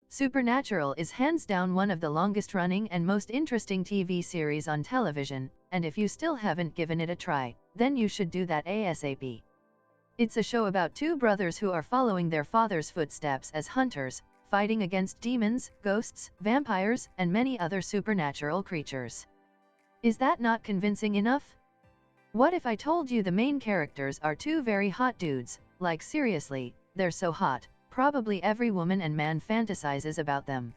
Supernatural is hands down one of the longest running and most interesting TV series on television, and if you still haven't given it a try, then you should do that ASAP. It's a show about two brothers who are following their father's footsteps as hunters, fighting against demons, ghosts, vampires, and many other supernatural creatures. Is that not convincing enough? What if I told you the main characters are two very hot dudes? Like seriously, they're so hot, probably every woman and man fantasizes about them.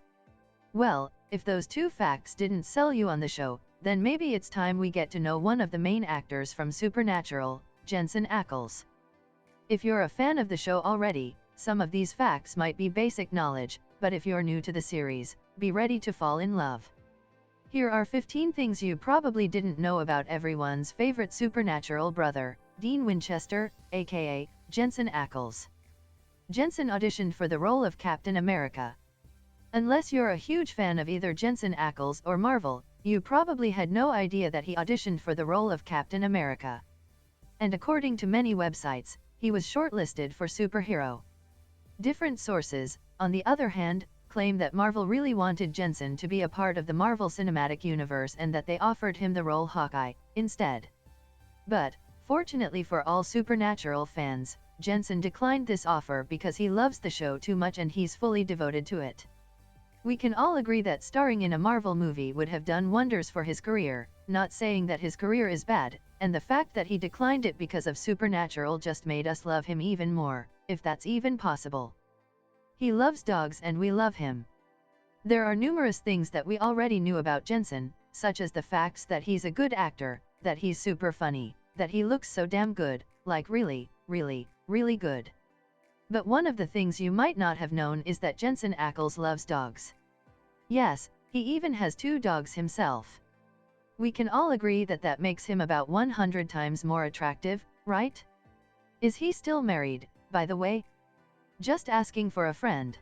Well, if those two facts didn't sell you on the show, then maybe it's time we get to know one of the main actors from Supernatural, Jensen Ackles. If you're a fan of the show already, some of these facts might be basic knowledge, but if you're new to the series, be ready to fall in love. Here are 15 things you probably didn't know about everyone's favorite supernatural brother, Dean Winchester, aka Jensen Ackles. Jensen auditioned for the role of Captain America. Unless you're a huge fan of either Jensen Ackles or Marvel, you probably had no idea that he auditioned for the role of Captain America. And according to many websites, he was shortlisted for superhero. Different sources, on the other hand, claim that Marvel really wanted Jensen to be a part of the Marvel Cinematic Universe and that they offered him the role Hawkeye instead. But, fortunately for all Supernatural fans, Jensen declined this offer because he loves the show too much and he's fully devoted to it. We can all agree that starring in a Marvel movie would have done wonders for his career, not saying that his career is bad, and the fact that he declined it because of Supernatural just made us love him even more, if that's even possible. He loves dogs and we love him. There are numerous things that we already knew about Jensen, such as the facts that he's a good actor, that he's super funny, that he looks so damn good, like really, really, really good. But one of the things you might not have known is that Jensen Ackles loves dogs. Yes, he even has 2 dogs himself. We can all agree that that makes him about 100 times more attractive, right? Is he still married, by the way? Just asking for a friend.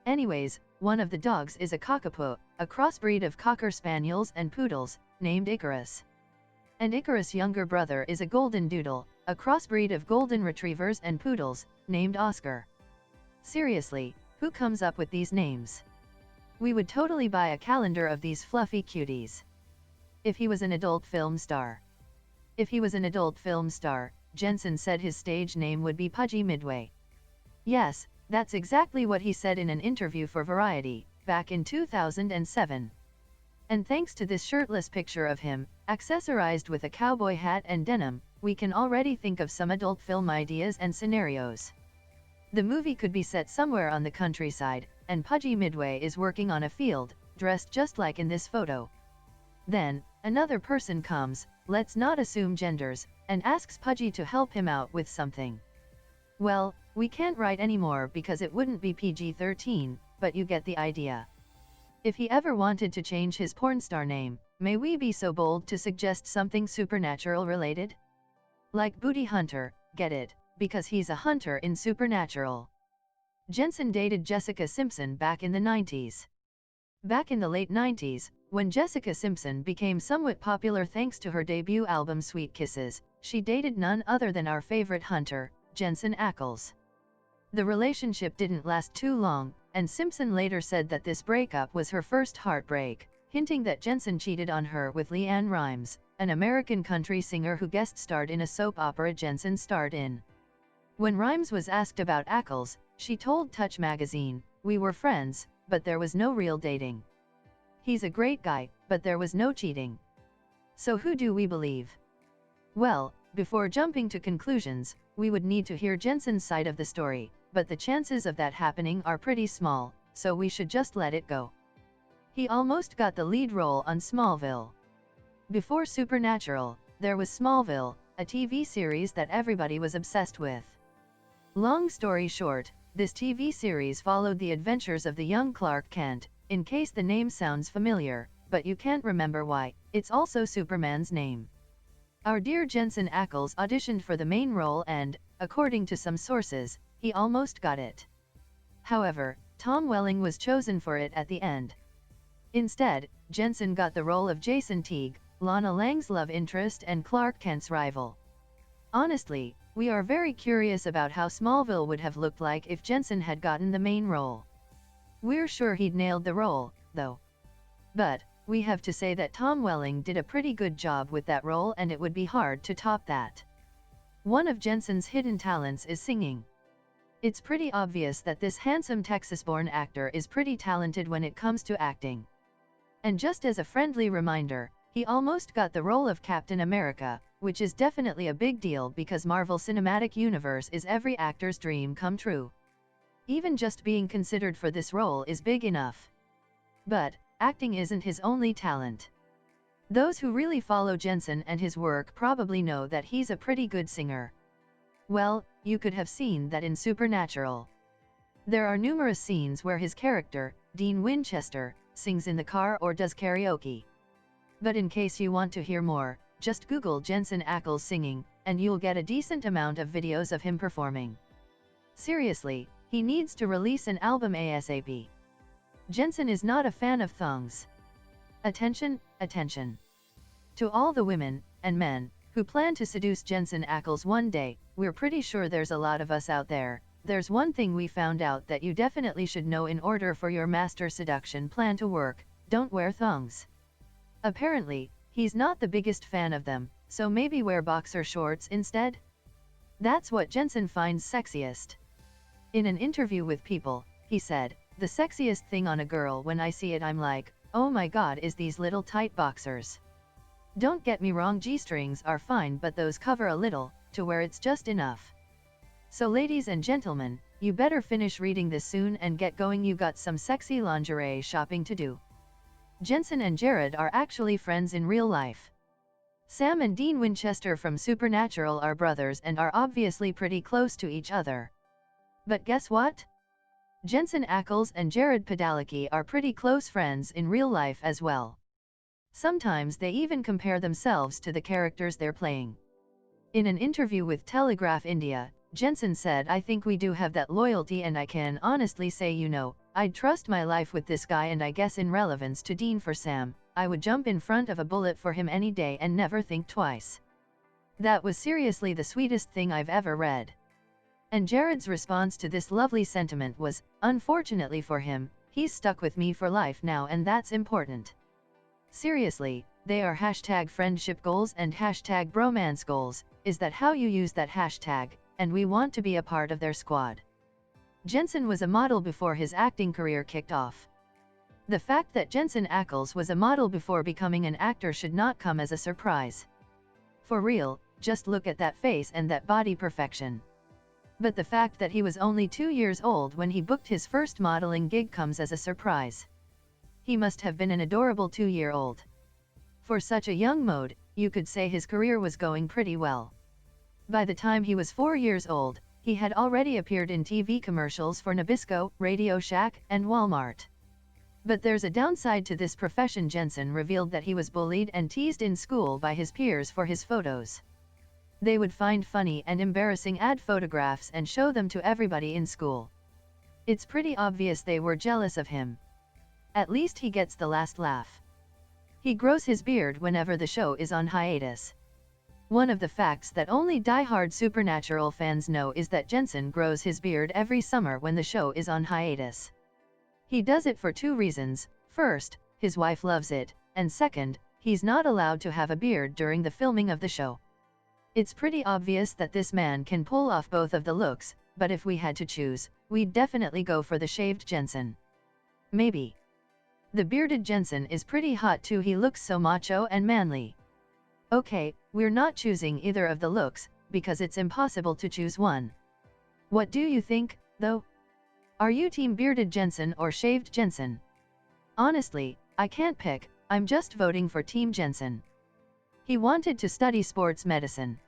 Anyways, one of the dogs is a cockapoo, a crossbreed of Cocker Spaniels and Poodles, named Icarus. And Icarus' younger brother is a Golden Doodle, a crossbreed of Golden Retrievers and Poodles, named Oscar. Seriously, who comes up with these names? We would totally buy a calendar of these fluffy cuties. If he was an adult film star. If he was an adult film star, Jensen said his stage name would be Pudgy Midway. Yes, that's exactly what he said in an interview for Variety, back in 2007. And thanks to this shirtless picture of him, accessorized with a cowboy hat and denim, we can already think of some adult film ideas and scenarios. The movie could be set somewhere on the countryside, and Pudgy Midway is working on a field, dressed just like in this photo. Then, another person comes, let's not assume genders, and asks Pudgy to help him out with something. Well, we can't write anymore because it wouldn't be PG-13, but you get the idea. If he ever wanted to change his porn star name, may we be so bold to suggest something supernatural related? Like Booty Hunter, get it, because he's a hunter in Supernatural. Jensen dated Jessica Simpson back in the 90s. Back in the late 90s, when Jessica Simpson became somewhat popular thanks to her debut album Sweet Kisses, she dated none other than our favorite hunter, Jensen Ackles. The relationship didn't last too long, and Simpson later said that this breakup was her first heartbreak, hinting that Jensen cheated on her with LeAnn Rimes, an American country singer who guest starred in a soap opera Jensen starred in. When Rimes was asked about Ackles, she told Touch magazine, "We were friends, but there was no real dating. He's a great guy, but there was no cheating." So who do we believe? Well, before jumping to conclusions, we would need to hear Jensen's side of the story, but the chances of that happening are pretty small, so we should just let it go. He almost got the lead role on Smallville. Before Supernatural, there was Smallville, a TV series that everybody was obsessed with. Long story short, this TV series followed the adventures of the young Clark Kent, in case the name sounds familiar, but you can't remember why, it's also Superman's name. Our dear Jensen Ackles auditioned for the main role and, according to some sources, he almost got it. However, Tom Welling was chosen for it at the end. Instead, Jensen got the role of Jason Teague, Lana Lang's love interest and Clark Kent's rival. Honestly, we are very curious about how Smallville would have looked like if Jensen had gotten the main role. We're sure he'd nailed the role, though. But we have to say that Tom Welling did a pretty good job with that role, and it would be hard to top that. One of Jensen's hidden talents is singing. It's pretty obvious that this handsome Texas-born actor is pretty talented when it comes to acting. And just as a friendly reminder, he almost got the role of Captain America, which is definitely a big deal because Marvel Cinematic Universe is every actor's dream come true. Even just being considered for this role is big enough. But acting isn't his only talent. Those who really follow Jensen and his work probably know that he's a pretty good singer. Well, you could have seen that in Supernatural. There are numerous scenes where his character, Dean Winchester, sings in the car or does karaoke. But in case you want to hear more, just Google Jensen Ackles singing, and you'll get a decent amount of videos of him performing. Seriously, he needs to release an album ASAP. Jensen is not a fan of thongs. Attention, attention. To all the women, and men, who plan to seduce Jensen Ackles one day, we're pretty sure there's a lot of us out there. There's one thing we found out that you definitely should know in order for your master seduction plan to work: don't wear thongs. Apparently, he's not the biggest fan of them, so maybe wear boxer shorts instead? That's what Jensen finds sexiest. In an interview with People, he said, "The sexiest thing on a girl when I see it, I'm like, oh my god, is these little tight boxers. Don't get me wrong, G-strings are fine, but those cover a little, to where it's just enough." So ladies and gentlemen, you better finish reading this soon and get going, you got some sexy lingerie shopping to do. Jensen and Jared are actually friends in real life. Sam and Dean Winchester from Supernatural are brothers and are obviously pretty close to each other. But guess what? Jensen Ackles and Jared Padalecki are pretty close friends in real life as well. Sometimes they even compare themselves to the characters they're playing. In an interview with Telegraph India, Jensen said, "I think we do have that loyalty, and I can honestly say, I'd trust my life with this guy, and I guess in relevance to Dean for Sam, I would jump in front of a bullet for him any day and never think twice. That was seriously the sweetest thing I've ever read." And Jared's response to this lovely sentiment was, "Unfortunately for him, he's stuck with me for life now, and that's important." Seriously, they are #friendship goals and #bromance goals. Is that how you use that hashtag? And we want to be a part of their squad. Jensen was a model before his acting career kicked off. The fact that Jensen Ackles was a model before becoming an actor should not come as a surprise. For real, just look at that face and that body perfection. But the fact that he was only 2 years old when he booked his first modeling gig comes as a surprise. He must have been an adorable 2-year-old. For such a young mode, you could say his career was going pretty well. By the time he was 4 years old, he had already appeared in TV commercials for Nabisco, Radio Shack, and Walmart. But there's a downside to this profession. Jensen revealed that he was bullied and teased in school by his peers for his photos. They would find funny and embarrassing ad photographs and show them to everybody in school. It's pretty obvious they were jealous of him. At least he gets the last laugh. He grows his beard whenever the show is on hiatus. One of the facts that only die-hard Supernatural fans know is that Jensen grows his beard every summer when the show is on hiatus. He does it for 2 reasons. First, his wife loves it, and second, he's not allowed to have a beard during the filming of the show. It's pretty obvious that this man can pull off both of the looks, but if we had to choose, we'd definitely go for the shaved Jensen. Maybe. The bearded Jensen is pretty hot too, he looks so macho and manly. Okay, we're not choosing either of the looks, because it's impossible to choose one. What do you think, though? Are you team bearded Jensen or shaved Jensen? Honestly, I can't pick, I'm just voting for Team Jensen. He wanted to study sports medicine.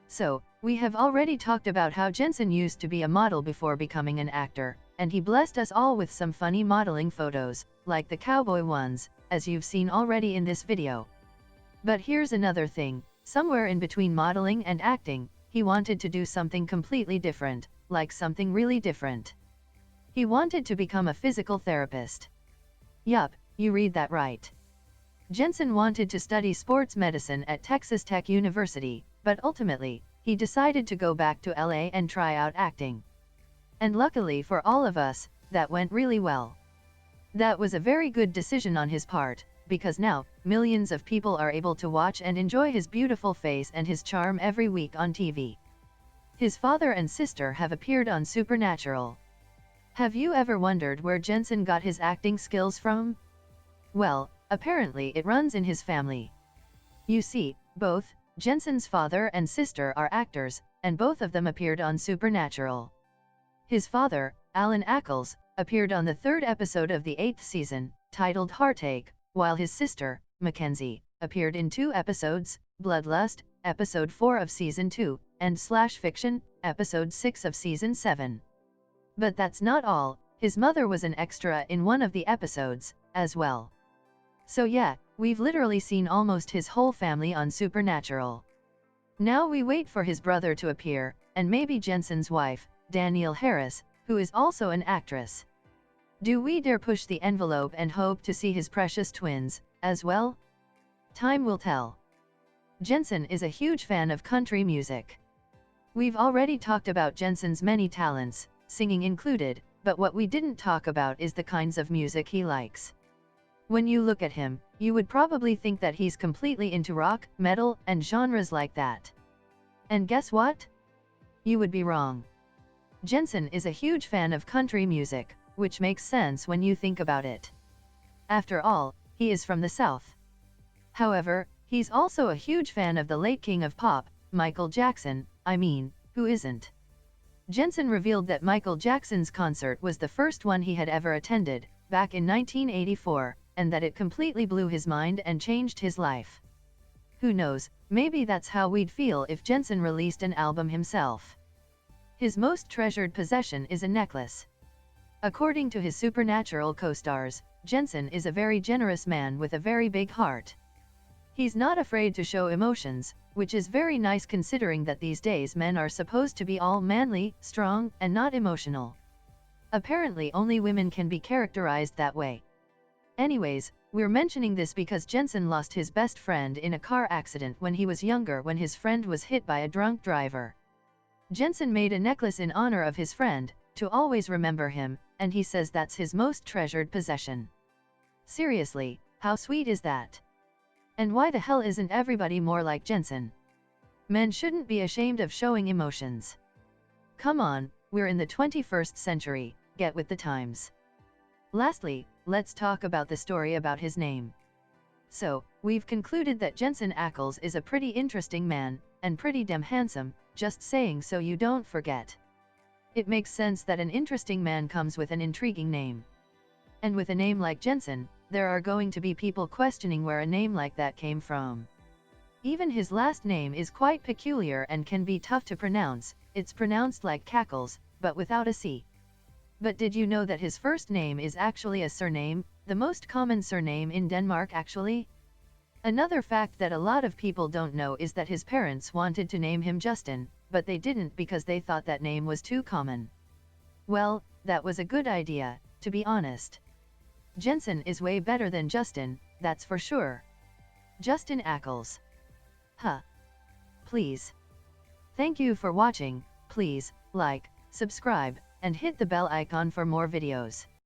So, we have already talked about how Jensen used to be a model before becoming an actor, and he blessed us all with some funny modeling photos, like the cowboy ones, as you've seen already in this video. But here's another thing, somewhere in between modeling and acting, he wanted to do something completely different, like something really different. He wanted to become a physical therapist. Yup, you read that right. Jensen wanted to study sports medicine at Texas Tech University, but ultimately, he decided to go back to LA and try out acting. And luckily for all of us, that went really well. That was a very good decision on his part, because now, millions of people are able to watch and enjoy his beautiful face and his charm every week on TV. His father and sister have appeared on Supernatural. Have you ever wondered where Jensen got his acting skills from? Well, apparently it runs in his family. You see, both Jensen's father and sister are actors, and both of them appeared on Supernatural. His father, Alan Ackles, appeared on the third episode of the 8th season, titled Heartache, while his sister, Mackenzie, appeared in 2 episodes, Bloodlust, episode 4 of season 2, and Slash Fiction, episode 6 of season 7. But that's not all, his mother was an extra in one of the episodes, as well. So yeah, we've literally seen almost his whole family on Supernatural. Now we wait for his brother to appear, and maybe Jensen's wife, Danielle Harris, who is also an actress. Do we dare push the envelope and hope to see his precious twins, as well? Time will tell. Jensen is a huge fan of country music. We've already talked about Jensen's many talents, singing included, but what we didn't talk about is the kinds of music he likes. When you look at him, you would probably think that he's completely into rock, metal, and genres like that. And guess what? You would be wrong. Jensen is a huge fan of country music, which makes sense when you think about it. After all, he is from the South. However, he's also a huge fan of the late king of pop, Michael Jackson, who isn't? Jensen revealed that Michael Jackson's concert was the first one he had ever attended, back in 1984, and that it completely blew his mind and changed his life. Who knows, maybe that's how we'd feel if Jensen released an album himself. His most treasured possession is a necklace. According to his Supernatural co-stars, Jensen is a very generous man with a very big heart. He's not afraid to show emotions, which is very nice considering that these days men are supposed to be all manly, strong, and not emotional. Apparently only women can be characterized that way. Anyways, we're mentioning this because Jensen lost his best friend in a car accident when he was younger when his friend was hit by a drunk driver. Jensen made a necklace in honor of his friend, to always remember him, and he says that's his most treasured possession. Seriously, how sweet is that? And why the hell isn't everybody more like Jensen? Men shouldn't be ashamed of showing emotions. Come on, we're in the 21st century, get with the times. Lastly, let's talk about the story about his name. So, we've concluded that Jensen Ackles is a pretty interesting man, and pretty damn handsome, just saying so you don't forget. It makes sense that an interesting man comes with an intriguing name. And with a name like Jensen, there are going to be people questioning where a name like that came from. Even his last name is quite peculiar and can be tough to pronounce, it's pronounced like cackles, but without a C. But did you know that his first name is actually a surname, the most common surname in Denmark actually? Another fact that a lot of people don't know is that his parents wanted to name him Justin, but they didn't because they thought that name was too common. Well, that was a good idea, to be honest. Jensen is way better than Justin, that's for sure. Justin Ackles. Huh. Please. Thank you for watching, please, like, subscribe, and hit the bell icon for more videos.